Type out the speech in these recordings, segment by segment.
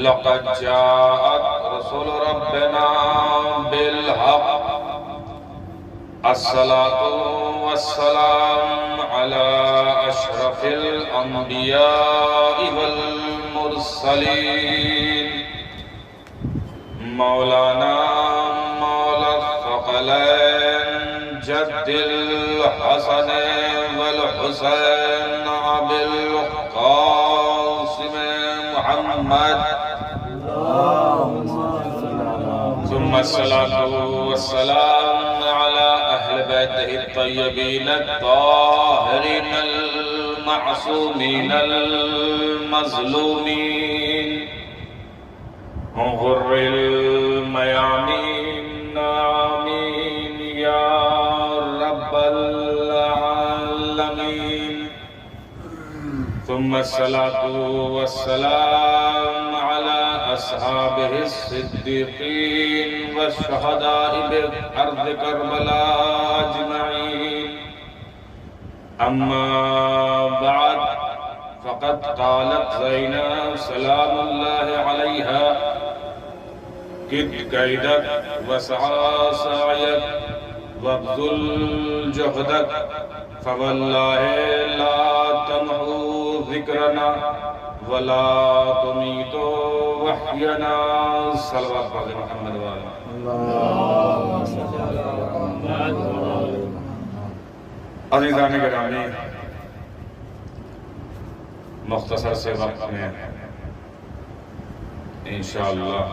لقد جاءت رسل ربنا بالحق الصلاة والسلام على أشرف الأنبياء والمرسلين مولانا مولا الثقلين جد الحسن والحسين أبي القاسم محمد ثم الصلاة والسلام على أهل بيته الطيبين الطاهرين المعصومين المظلومين غر الميامين آمين يا رب العالمين ثم الصلاة والسلام على أصحابه الصديقين والشهداء بأرض كربلاء أجمعين أما بعد فقد قالت زينب سلام الله عليها كد كيدك وسعى سعيك وابذل جهدك فوالله لا تمحو ذكرنا ولا تميت وحينا صلوات على محمد وآله اللهم صل على محمد عزیزان گرامی، مختصر سے وقت میں انشاءاللہ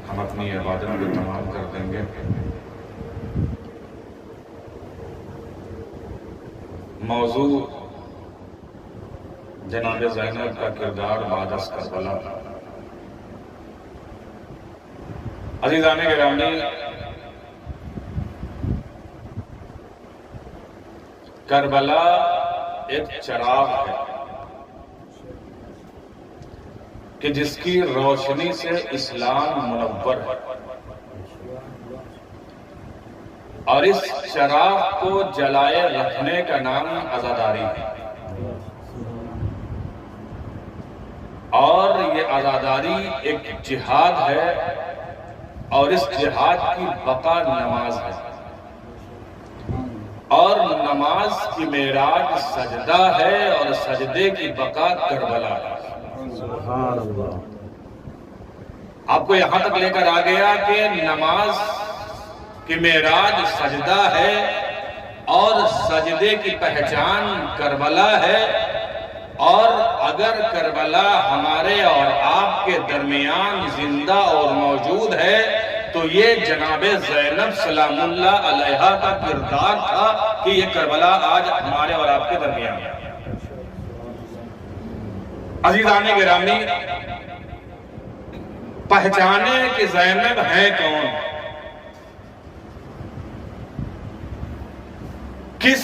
ہم اپنی عبادت کو تمام کر دیں گے۔ موضوع جناب زینب کا کردار بعد از کربلا۔ عزیزان گرامی، کربلا ایک چراغ ہے کہ جس کی روشنی سے اسلام منور ہے، اور اس چراغ کو جلائے رکھنے کا نام عزاداری ہے، اور یہ عزاداری ایک جہاد ہے، اور اس جہاد کی بقا نماز ہے، اور نماز کی معراج سجدہ ہے، اور سجدے کی بقا کربلا ہے۔ آپ کو یہاں تک لے کر آ گیا کہ نماز کی معراج سجدہ ہے، اور سجدے کی پہچان کربلا ہے، اور اگر کربلا ہمارے اور آپ کے درمیان زندہ اور موجود ہے تو یہ جناب زینب سلام اللہ علیہا کا کردار تھا کہ یہ کربلا آج ہمارے اور آپ کے درمیان ہے۔ عزیزان گرامی، پہچانے کہ زینب ہیں کون، کس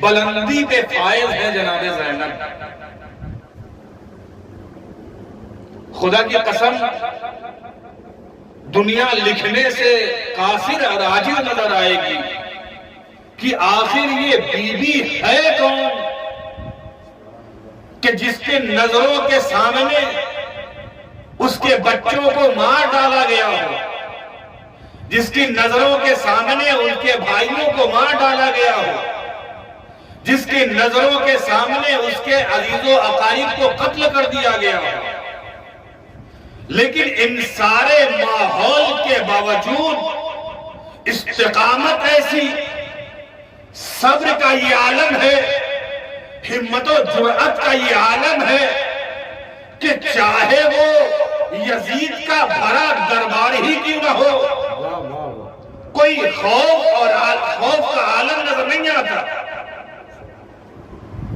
بلندی پہ فائز ہے جناب زینب۔ خدا کی قسم دنیا لکھنے سے قاصر اور عاجز نظر آئے گی کہ آخر یہ بی بی ہے کون کہ جس کے نظروں کے سامنے اس کے بچوں کو مار ڈالا گیا ہو، جس کی نظروں کے سامنے ان کے بھائیوں کو مار ڈالا گیا ہو، جس کی نظروں کے سامنے اس کے عزیز و اقارب کو قتل کر دیا گیا ہو، لیکن ان سارے ماحول کے باوجود استقامت ایسی، صبر کا یہ عالم ہے، ہمت و جرأت کا یہ عالم ہے کہ چاہے وہ یزید کا بھرا دربار ہی کیوں نہ ہو، کوئی خوف کا عالم نظر نہیں آتا۔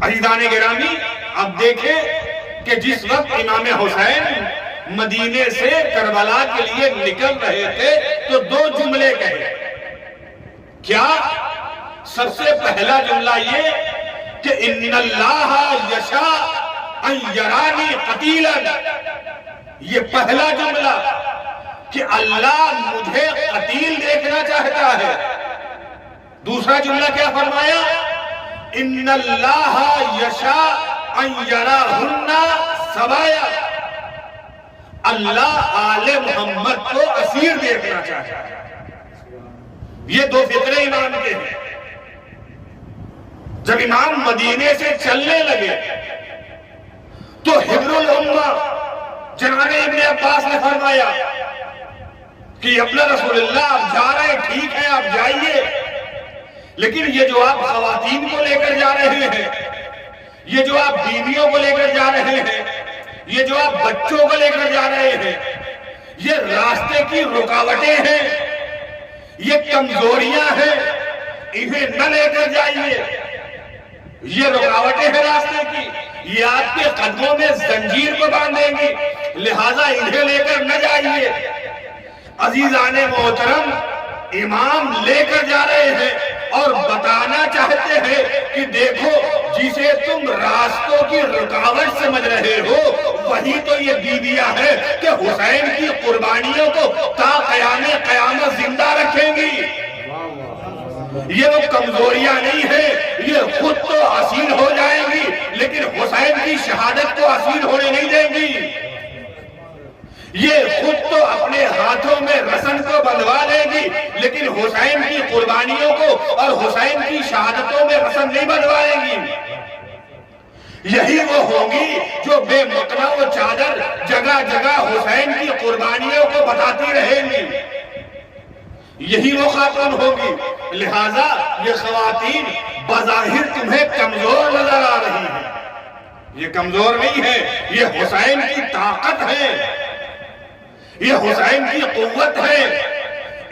عزیزان گرامی، اب دیکھیں کہ جس وقت امام حسین مدینے سے کربلا کے لیے نکل رہے تھے تو دو جملے کہے۔ کیا؟ سب سے پہلا جملہ یہ کہ ان اللہ یشاء ان یرانی قتیلا، یہ پہلا جملہ کہ اللہ مجھے قتیل دیکھنا چاہتا ہے۔ دوسرا جملہ کیا فرمایا؟ ان اللہ یشاء ان یراہن سوایا، اللہ آل محمد کو اسیر دیکھنا چاہتا ہے۔ یہ دو فکرے امام کے ہیں۔ جب امام مدینے سے چلنے لگے تو حبر الامہ جناب ابن عباس نے فرمایا کہ اپنا رسول اللہ آپ جا رہے ہیں، ٹھیک ہے آپ جائیے، لیکن یہ جو آپ خواتین کو لے کر جا رہے ہیں، یہ جو آپ بیویوں کو لے کر جا رہے ہیں، یہ جو آپ بچوں کو لے کر جا رہے ہیں، یہ راستے کی رکاوٹیں ہیں، یہ کمزوریاں ہیں، انہیں نہ لے کر جائیے، یہ رکاوٹیں ہیں راستے کی، یہ آپ کے قدموں میں زنجیر کو باندھیں گی، لہٰذا انہیں لے کر نہ جائیے۔ عزیزان محترم، امام لے کر جا رہے ہیں اور بتانا چاہتے ہیں کہ دیکھو جسے تم راستوں کی رکاوٹ سمجھ رہے ہو وہی تو یہ بیویاں ہیں کہ حسین کی قربانیوں کو تا قیام قیامت زندہ رکھیں گی۔ یہ وہ کمزوریاں نہیں ہیں، یہ خود تو اسیر ہو جائیں گی لیکن حسین کی شہادت کو اسیر ہونے نہیں دیں گی۔ یہ خود تو اپنے ہاتھوں میں رسن کو بندھوا لے گی لیکن حسین کی قربانیوں کو اور حسین کی شہادتوں میں رسن نہیں بندھوائیں گی۔ یہی وہ ہوں گی جو بے مقنع و چادر جگہ جگہ حسین کی قربانیوں کو بتاتی رہیں گی، یہی وہ خاتون ہوگی۔ لہٰذا یہ خواتین بظاہر تمہیں کمزور نظر آ رہی ہیں، یہ کمزور نہیں ہے، یہ حسین کی طاقت ہے، یہ حسین کی قوت ہے،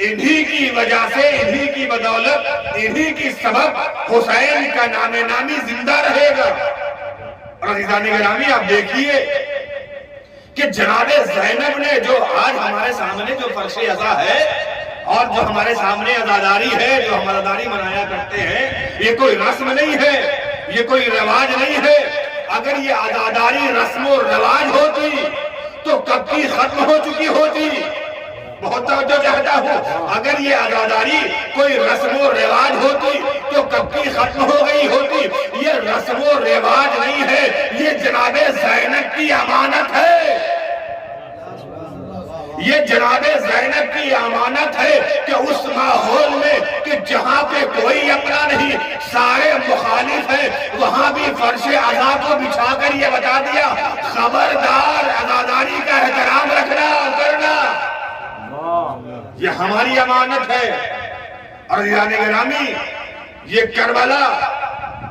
انہی کی وجہ سے، انہی کی بدولت، انہی کی سبب حسین کا نام نامی زندہ رہے گا۔ اور عزیزان گرامی آپ دیکھیے کہ جناب زینب نے جو آج ہمارے سامنے جو فرش عزا ہے اور جو ہمارے سامنے عزاداری ہے، جو ہم عزاداری منایا کرتے ہیں، یہ کوئی رسم نہیں ہے، یہ کوئی رواج نہیں ہے۔ اگر یہ عزاداری رسم و رواج ہوتی تو کب کی ختم ہو چکی ہوتی۔ بہت توجہ چاہتا ہوں، اگر یہ عزاداری کوئی رسم و رواج ہوتی تو کب کی ختم ہو گئی ہوتی۔ یہ رسم و رواج نہیں ہے، یہ جناب زینب کی امانت ہے، یہ جناب زینب کی امانت ہے کہ اس ماحول میں کہ جہاں پہ کوئی اپنا نہیں، سارے مخالف ہیں، وہاں بھی فرش عزا کو بچھا کر یہ بتا دیا خبردار عزاداری کا احترام رکھنا کرنا، یہ ہماری امانت ہے۔ اور عزیزان گرامی، یہ کربلا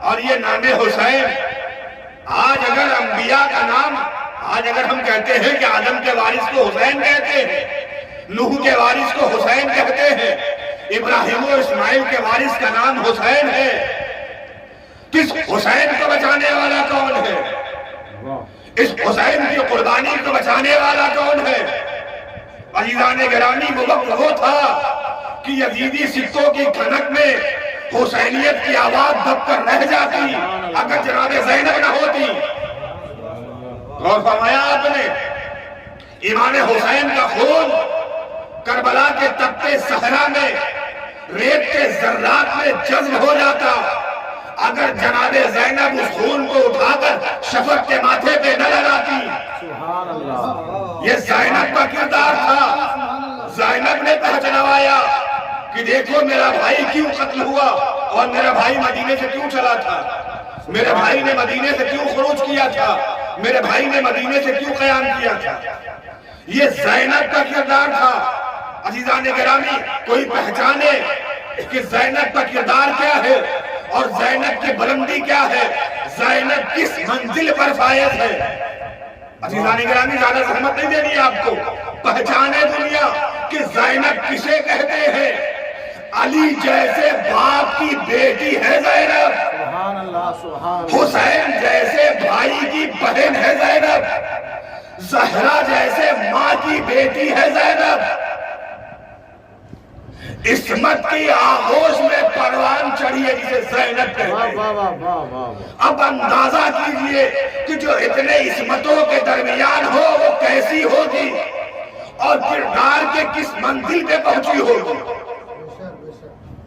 اور یہ نام حسین، آج اگر انبیاء کا نام، آج اگر ہم کہتے ہیں کہ آدم کے وارث کو حسین کہتے ہیں، نوح کے وارث کو حسین کہتے ہیں، ابراہیم و اسماعیل کے وارث کا نام حسین ہے، کس حسین کو بچانے والا کون ہے؟ اس حسین کی قربانی کو بچانے والا کون ہے؟ عزیزان گرامی، وہ وقت وہ تھا کہ یزیدی سکوں کی کھنک میں حسینیت کی آواز دب کر رہ جاتی اگر جناب زینب نہ ہوتی۔ غور فرمایا آپ نے، امام حسین کا خون کربلا کے تپتے صحرا میں ریت کے ذرات میں جذب ہو جاتا اگر جناب زینب اس خون کو اٹھا کر شفق کے ماتھے پہ نہ لگاتی۔ یہ زینب کا کردار تھا، زینب نے پہچنوایا کہ دیکھو میرا بھائی کیوں قتل ہوا اور میرا بھائی مدینے سے کیوں چلا تھا، میرے بھائی نے مدینے سے کیوں خروج کیا تھا، میرے بھائی نے مدینے سے کیوں قیام کیا تھا۔ یہ زینب کا کردار تھا۔ عزیزان گرامی، کوئی پہچانے کہ زینب کا کردار کیا ہے اور زینب کی بلندی کیا ہے، زینب کس منزل پر فائز ہے۔ عزیزان گرامی، زیادہ زحمت نہیں دینی آپ کو، پہچانے دنیا کہ زینب کسے کہتے ہیں۔ علی جیسے باپ کی بیٹی ہے زینب، سبحان اللہ سبحان اللہ، حسین جیسے بھائی کی بہن ہے زینب، زہرا جیسے ماں کی بیٹی ہے زینب۔ عصمت کی آغوش میں پروان چڑھی ہے جسے زینب کہتے ہیں۔ اب اندازہ کیجئے کہ جو اتنے عصمتوں کے درمیان ہو وہ کیسی ہوگی اور کردار کے کس منزل پہ پہنچی ہوگی۔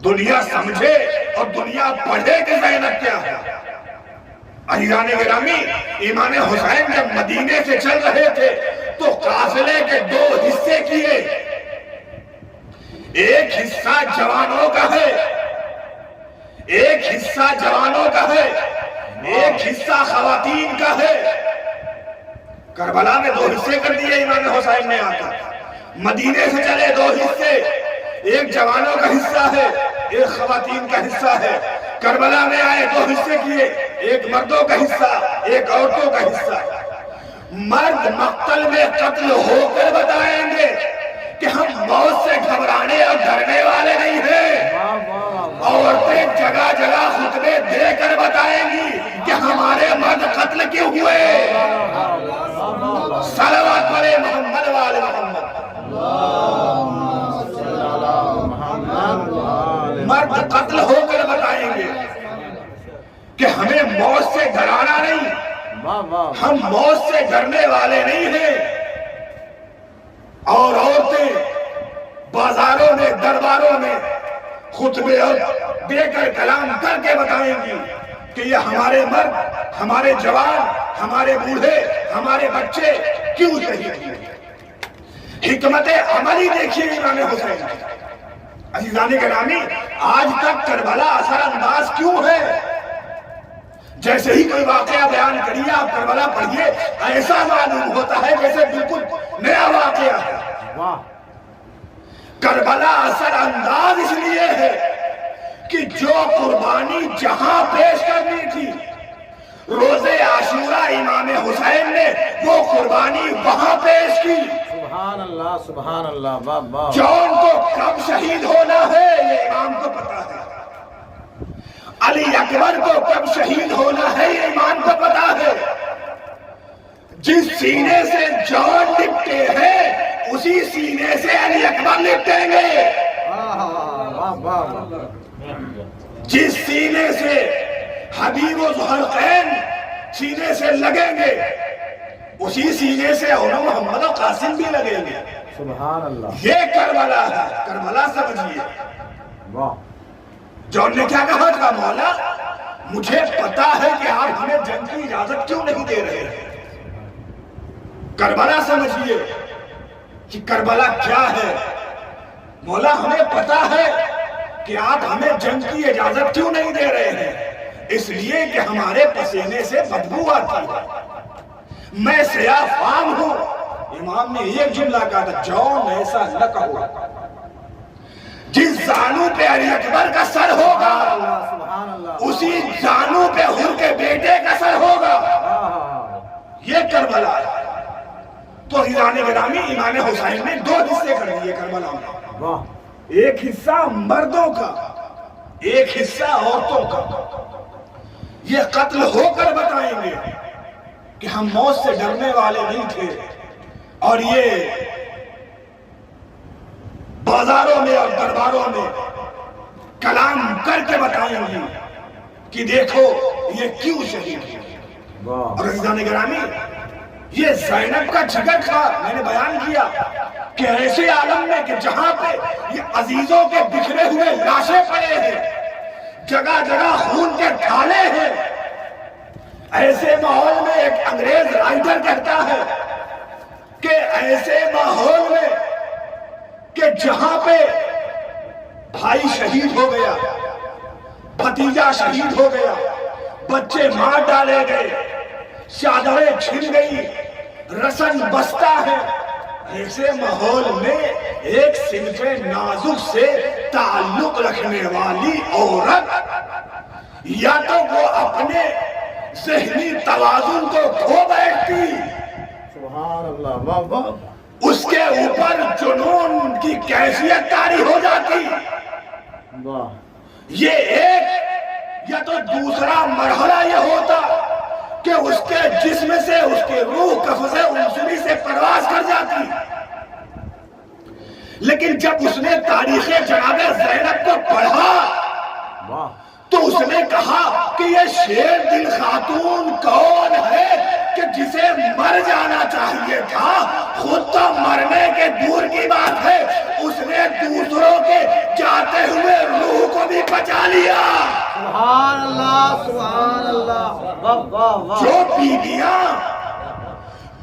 دنیا سمجھے اور دنیا پڑھے کہ زینب کیا ہے۔ عزیزان گرامی، امام حسین جب مدینے سے چل رہے تھے تو قافلے کے دو حصے کیے، ایک حصہ جوانوں کا ہے، ایک حصہ جوانوں کا ہے، ایک حصہ خواتین کا ہے۔ کربلا میں دو حصے کر دیے امام حسین نے آ کر، مدینے سے چلے دو حصے، ایک جوانوں کا حصہ ہے، ایک خواتین کا حصہ ہے۔ کربلا میں آئے دو حصے کیے، ایک مردوں کا حصہ، ایک عورتوں کا حصہ۔ مرد مقتل میں قتل ہو کر بتائیں گے کہ ہم موت سے گھبرانے اور ڈرنے والے نہیں ہیں۔ عورتیں جگہ جگہ خطبے دے کر بتائیں گی کہ ہمارے مرد قتل کیوں ہوئے۔ صلوات پڑھے محمد والے محمد۔ مرد قتل ہو کر بتائیں گے کہ ہمیں موت سے ڈرانا نہیں، ہم موت سے ڈرنے والے نہیں ہیں۔ اور عورتیں بازاروں میں درباروں میں خطبے دے کر کلام کر کے بتائیں گی کہ یہ ہمارے مرد، ہمارے جوان، ہمارے بوڑھے، ہمارے بچے کیوں شہید ہوئے۔ حکمت عملی دیکھیے امام حسین۔ عزیزان گرامی، آج تک کربلا اثر انداز کیوں ہے؟ جیسے ہی کوئی واقعہ بیان کریے، آپ کربلا پڑھیے، ایسا معلوم ہوتا ہے جیسے بالکل نیا واقعہ ہے۔ کربلا اثر انداز اس لیے ہے کہ جو قربانی جہاں پیش کرنی تھی روز عاشورہ امام حسین نے وہ قربانی وہاں پیش کی۔ سبحان اللہ، سبحان اللہ، واہ واہ۔ جون کو کب شہید ہونا ہے یہ امام کو پتا ہے، علی اکبر کو کب شہید ہونا ہے یہ امام کو پتا ہے۔ جس سینے سے جون لپٹے ہیں اسی سینے سے علی اکبر لپٹیں گے۔ جس سینے سے حبیب و ذوالقرنین سینے سے لگیں گے اسی سینے سے علم محمد و قاسم بھی لگیں گے۔ سبحان اللہ، یہ کربلا ہے، کربلا سمجھیے۔ واہ۔ جون نے کیا کہا تھا؟ مولا مجھے پتا ہے کہ آپ ہمیں جنگ کی اجازت کیوں نہیں دے رہے ہیں۔ کربلا سمجھیے کہ کربلا کیا ہے۔ مولا ہمیں پتا ہے کہ آپ ہمیں جنگ کی اجازت کیوں نہیں دے رہے ہیں، اس لیے کہ ہمارے پسینے سے بدبو آتی ہے، میں سیاہ فام ہوں۔ امام نے ایک جملہ کہا تھا، جون ایسا نہ کہو، جس زانو پہ علی اکبر کا سر ہوگا سبحان اللہ، اسی زانو پہ حر کے بیٹے کا سر ہوگا۔ یہ کربلا ہے۔ تو عزیزان گرامی، امام حسین نے دو حصے کر دیے کربلا میں، واہ۔ ایک حصہ مردوں کا، ایک حصہ عورتوں کا۔ یہ قتل ہو کر بتائیں گے کہ ہم موت سے ڈرنے والے نہیں تھے، اور یہ بازاروں میں اور درباروں میں کلام کر کے بتائیں گے کہ دیکھو یہ کیوں شہید ہوئے۔ اور عزیزان گرامی، یہ زینب کا جگر تھا، میں نے بیان کیا کہ ایسے عالم میں کہ جہاں پہ یہ عزیزوں کے بکھرے ہوئے لاشیں پڑے ہیں، جگہ جگہ خون کے ڈھالے ہیں، ایسے ماحول میں ایک انگریز رائٹر کہتا ہے کہ ایسے ماحول میں کہ جہاں پہ بھائی شہید ہو گیا، بھتیجا شہید ہو گیا، بچے مار ڈالے گئے، چادریں چھن گئی، رسن بستہ ہے، ایسے ماحول میں ایک صنف نازک سے تعلق رکھنے والی عورت یا تو وہ اپنے ذہنی توازن کو کھو بیٹھتی، سبحان اللہ، واہ واہ۔ اس کے اوپر جنون کی کیفیت طاری ہو جاتی، واہ۔ یہ ایک یا تو دوسرا مرحلہ یہ ہوتا کہ اس کے جسم سے اس کے روح قفز عنصری سے پرواز کر جاتی۔ لیکن جب اس نے تاریخ جناب زینب کو پڑھا واہ۔ تو اس نے کہا کہ یہ شیر دل خاتون کون ہے کہ جسے مر جانا چاہیے تھا خود تو مرنے کے دور کی بات ہے اس نے دوسروں کے جاتے ہوئے روح کو بھی بچا لیا. سبحان اللہ سبحان اللہ. واہ واہ واہ. جو بیویاں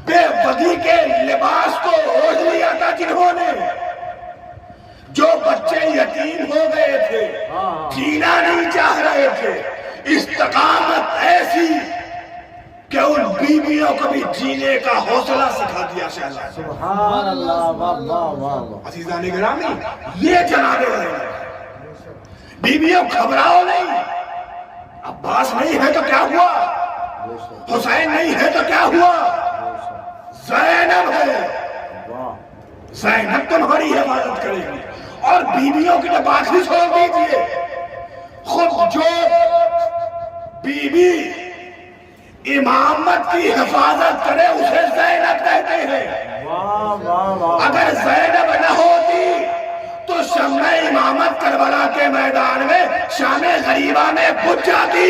بے بدی کے لباس کو اوڑھ لیا تھا جنہوں نے, جو بچے یتیم ہو گئے تھے, جینا نہیں چاہ رہے تھے, استقامت ایسی کہ ان بیویوں کو بھی جینے کا حوصلہ سکھا دیا شہزادہ. سبحان اللہ. واہ واہ واہ. عزیزان گرامی, یہ جناب ہیں. بیویوں گھبراؤ نہیں, عباس نہیں ہے تو کیا ہوا, حسین نہیں ہے تو کیا ہوا, زینب ہے, زینب تمہاری حفاظت کرے گی. اور بیویوں کی تو بات ہی چھوڑ دیجیے, خود جو بیوی امامت کی حفاظت کرے اسے زینب کہتے ہیں. واہ واہ واہ. اگر زینب نہ ہوتی تو شمع امامت کربلا کے میدان میں شام غریبہ میں بجھ جاتی.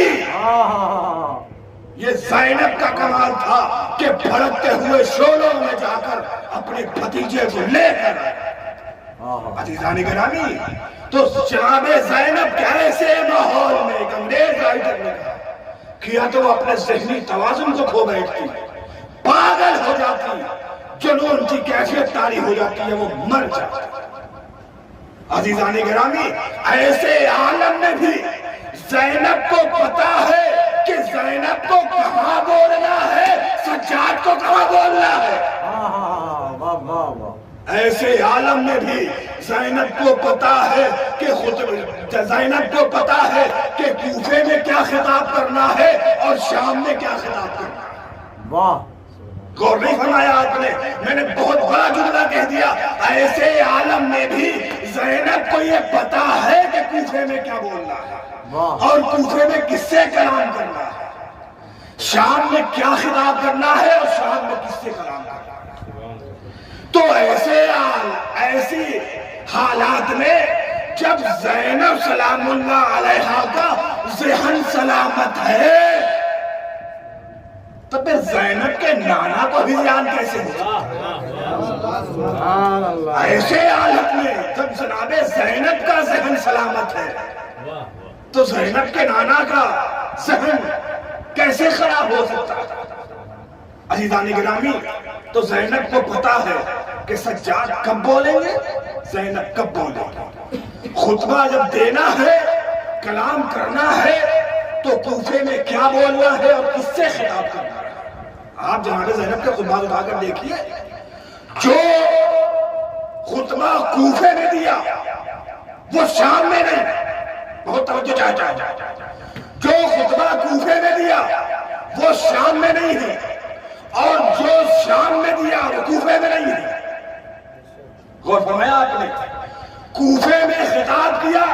یہ زینب کا کمال تھا کہ بھڑکتے ہوئے شعلوں میں جا کر اپنے بھتیجے کو لے کر. عزیزان گرامی, تو جناب زینب ایسے ماحول میں ایک انگریز رائٹر نے کہا کیا تو وہ اپنے ذہنی توازن کو کھو بیٹھتی, پاگل ہو جاتی, جنون کی کیفیت طاری ہو جاتی ہے, وہ مر جاتی. عزیزان گرامی, ایسے عالم میں بھی زینب کو پتا ہے کہ زینب کو کہاں بولنا ہے, سجاد کو کہاں بولنا ہے. واہ واہ واہ. ایسے عالم میں بھی زینب کو پتا ہے کہ زینب کو پتا ہے کہ کوفے میں کیا خطاب کرنا ہے اور شام میں کیا خطاب کرنا ہے. واہ. غور نہیں فرمایا آپ نے, میں نے بہت بڑا جملہ کہہ دیا. ایسے عالم میں بھی زینب کو یہ پتا ہے کہ کوفے میں کیا بولنا ہے اور کوفے میں کس سے کلام کرنا ہے, شام میں کیا خطاب کرنا ہے اور شام میں کس سے کلام کرنا ہے. تو ایسی حالات میں جب زینب سلام اللہ علیہا کا ذہن سلامت ہے تو پھر زینب کے نانا کو بھی ذہن کیسے ہو. سبحان اللہ. ایسے حالت میں جب جناب زینب کا ذہن سلامت ہے تو زینب کے نانا کا ذہن کیسے خراب ہو سکتا ہے. عزیزان گرامی, تو زینب کو پتا ہے کہ سجاد کب بولیں گے, زینب کب بولیں گے. خطبہ جب دینا ہے, کلام کرنا ہے تو کوفے میں کیا بولنا ہے اور کس سے خطاب کرنا ہے. آپ جناب زینب کے خطبہ اٹھا کر دیکھیے, جو خطبہ کوفے میں دیا وہ شام میں نہیں, بہت توجہ چاہتا, جو خطبہ کوفے میں دیا وہ شام میں نہیں ہے اور جو شام میں دیا وہ کوفے میں نہیں ہے. غور فرمایا آپ نے, کوفے میں خطاب کیا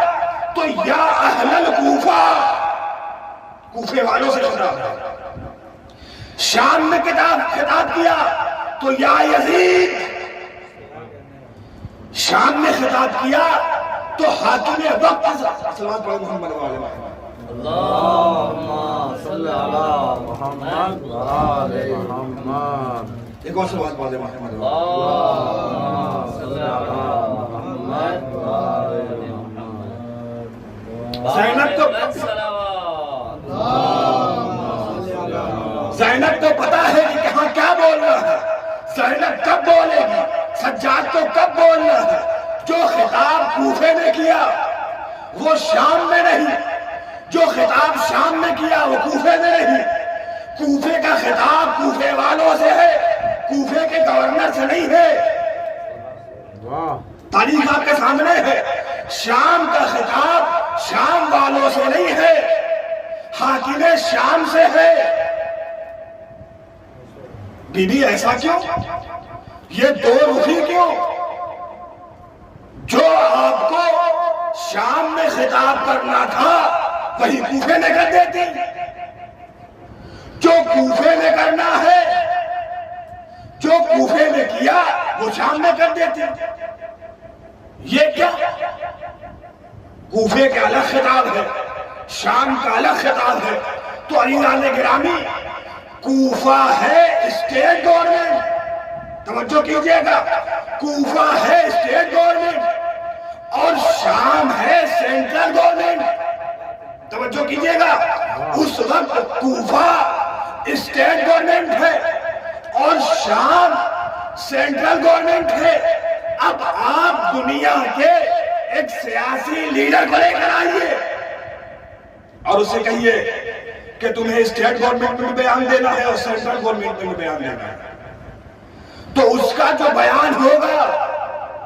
تو یا اہل الکوفہ, کوفے والوں سے خطاب کیا. شام میں خطاب کیا تو یا یزید, شام میں خطاب کیا تو حاکم وقت. صلوات پڑھو محمد وعلى محمد. اللهم صل على محمد وآل محمد. ایک اور صلوات پڑھ دے محمد. اللهم صل على محمد وآل محمد. زینب کو پتا ہے کہ کہاں کیا بولنا ہے, زینب کب بولے گی, سجاد کو کب بولنا ہے. جو خطاب کوفے میں کیا وہ شام میں نہیں, جو خطاب شام میں کیا وہ کوفے میں نہیں. کوفے کا خطاب کوفے والوں سے ہے, کوفے کے گورنر سے نہیں ہے. تاریخ آپ کے سامنے ہے. شام کا خطاب شام والوں سے نہیں ہے, حاکم شام سے ہے. بی بی ایسا کیوں, یہ دو رخی کیوں؟ جو آپ کو شام میں خطاب کرنا تھا وہی کوفے میں کر دیتی, جو کوفے میں کرنا ہے جو کوفے میں کیا وہ شام میں کر دیتی. یہ کیا, کوفے کا الگ خطاب ہے, شام کا الگ خطاب ہے. تو عزیزان گرامی, کوفہ ہے اسٹیٹ گورنمنٹ، توجہ کیجئے گا، کوفہ ہے اسٹیٹ گورنمنٹ اور شام ہے سینٹرل گورنمنٹ، توجہ کیجئے گا۔ اس وقت کوفہ اسٹیٹ گورنمنٹ ہے اور شام سینٹرل گورنمنٹ ہے۔ اب آپ دنیا کے ایک سیاسی لیڈر کو لے کر آئیے اور اسے کہیے کہ تمہیں اسٹیٹ گورنمنٹ میں بیان دینا ہے اور سینٹرل گورنمنٹ میں بیان دینا ہے، تو اس کا جو بیان ہوگا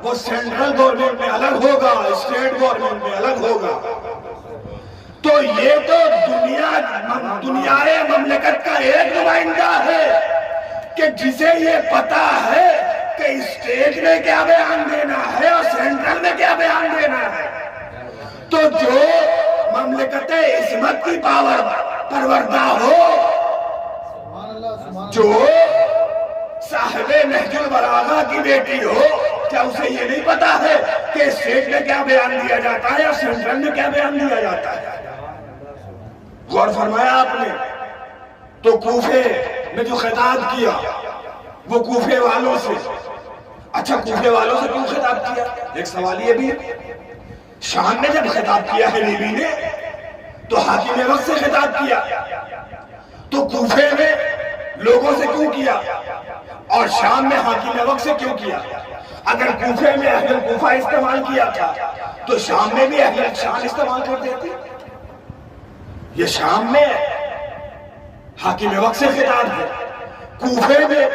وہ سینٹرل گورنمنٹ میں الگ ہوگا، اسٹیٹ گورنمنٹ میں الگ ہوگا۔ تو یہ تو دنیائے مملکت کا ایک نمائندہ ہے کہ جسے یہ پتا ہے کہ اسٹیٹ میں کیا بیان دینا ہے اور سینٹرل میں کیا بیان دینا ہے۔ تو جو مملکت عصمت کی پروردہ ہو، جو صاحب نہج البلاغہ کی بیٹی ہو، کیا اسے یہ نہیں پتا ہے کہ اسٹیٹ میں کیا بیان دیا جاتا ہے اور سینٹرل میں کیا بیان دیا جاتا ہے؟ غور فرمایا آپ نے؟ تو کوفے میں جو خطاب کیا وہ کوفے والوں سے، اچھا کوفے والوں سے کیوں خطاب کیا؟ ایک سوال یہ بھی ہے۔ شام میں جب خطاب کیا ہے نبی نے تو حاکم وقت سے خطاب کیا، تو کوفے میں لوگوں سے کیوں کیا اور شام میں حاکم وقت سے کیوں کیا؟ اگر کوفے میں اہل کوفہ استعمال کیا تھا تو شام میں بھی اہل شام استعمال کر دیتے۔ یہ شام میں حاکم وقت سے خطاب ہے، کوفے میں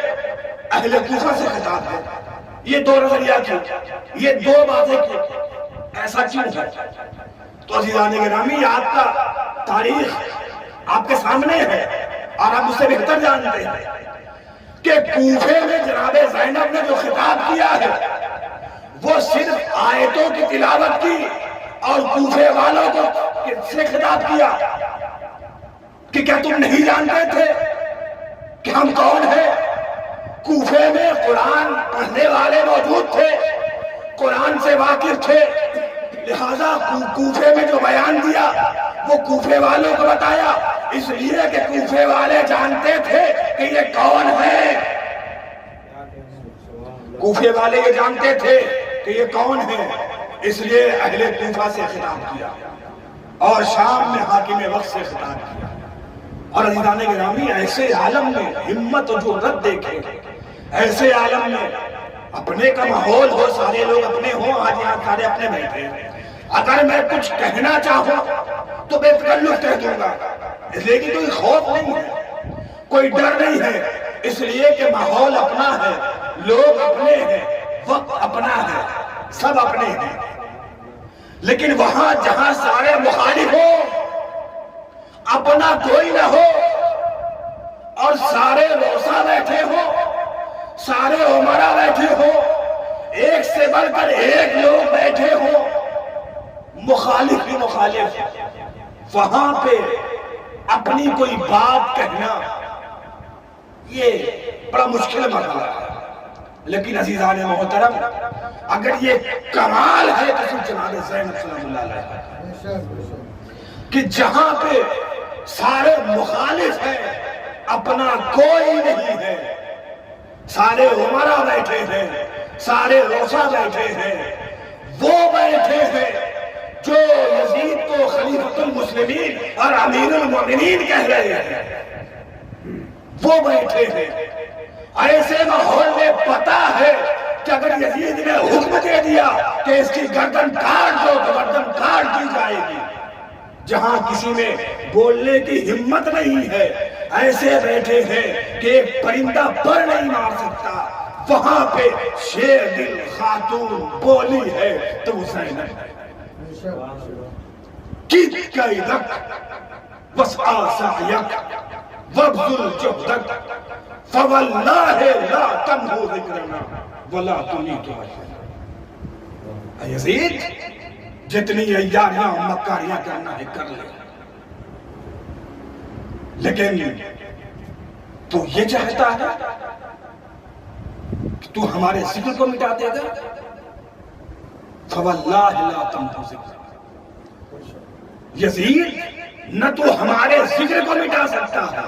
اہل کوفہ سے خطاب ہے۔ یہ دو نظریہ کیوں؟ یہ دو باتیں کیوں؟ ایسا کیوں ہے؟ تو عزیزان گرامی، آپ کا تاریخ آپ کے سامنے ہے اور آپ اس سے بہتر جانتے ہیں کہ کوفے میں جناب زینب نے جو خطاب کیا ہے وہ صرف آیتوں کی تلاوت کی اور کوفے والوں کو سے خطاب کیا کہ کیا تم نہیں جانتے تھے کہ ہم کون ہیں؟ کوفے میں قرآن پڑھنے والے موجود تھے، قرآن سے واقف تھے، لہذا کوفے میں جو بیان دیا وہ کوفے والوں کو بتایا، اس لیے کہ کوفے والے جانتے تھے کہ یہ کون ہے۔ کوفے والے یہ جانتے تھے کہ یہ کون ہے، اس لیے اہل کوفہ سے خطاب کیا اور شام میں حاکم وقت سے خطاب کیا۔ اور عزیزان گرامی، ایسے عالم میں ہمت و جرأت دیکھیں، ایسے عالم میں اپنے کا ماحول ہو، سارے لوگ اپنے ہوں، آج یہاں سارے اپنے بیٹھے ہیں، اگر میں کچھ کہنا چاہوں تو بے تکلف کہہ دوں گا، اس لیے کہ کوئی خوف نہیں ہے، کوئی ڈر نہیں ہے، اس لیے کہ ماحول اپنا ہے، لوگ اپنے ہیں، وقت اپنا ہے، سب اپنے ہیں۔ لیکن وہاں جہاں سارے مخالف ہو، اپنا کوئی نہ ہو اور سارے روسا بیٹھے ہو، سارے عمرہ بیٹھے ہو، ایک سے بڑھ کر ایک لوگ بیٹھے ہو، مخالف ہی مخالف، وہاں پہ اپنی کوئی بات کہنا یہ بڑا مشکل مرحلہ ہے۔ لیکن عزیزان محترم، اگر یہ کمال ہے تو پھر جناب زینب سلام اللہ علیہ کہ جہاں پہ سارے مخالف ہیں، اپنا کوئی نہیں ہے، سارے عمرہ بیٹھے ہیں، سارے روسا بیٹھے ہیں، وہ بیٹھے ہیں جو یزید کو خلیفۃ المسلمین اور امیر المومنین کہہ رہے ہیں، وہ بیٹھے ہیں۔ ایسے ماحول میں پتا ہے کہ اگر یزید نے حکم دے دیا کہ اس کی گردن کاٹ دو تو گردن کاٹ دی جائے گی، جہاں کسی میں بولنے کی ہمت نہیں ہے، ایسے بیٹھے ہیں کہ ایک پرندہ پر نہیں مار سکتا، وہاں پہ شیر دل خاتون بولی ہے تو حسین ہے۔ کت کیدک وسعی سعیک وابذل جہدک فواللہ لا تمحو ذکرنا ولا تمیت وجهنا۔ اے یزید، جتنی عیاریاں مکاریاں کرنا ہے کر لے، لیکن تو یہ چاہتا ہے کہ تو ہمارے ذکر کو مٹا دے گا؟ فواللہ لا تمحو ذکرنا۔ یزید، نہ تو ہمارے ذکر کو مٹا سکتا ہے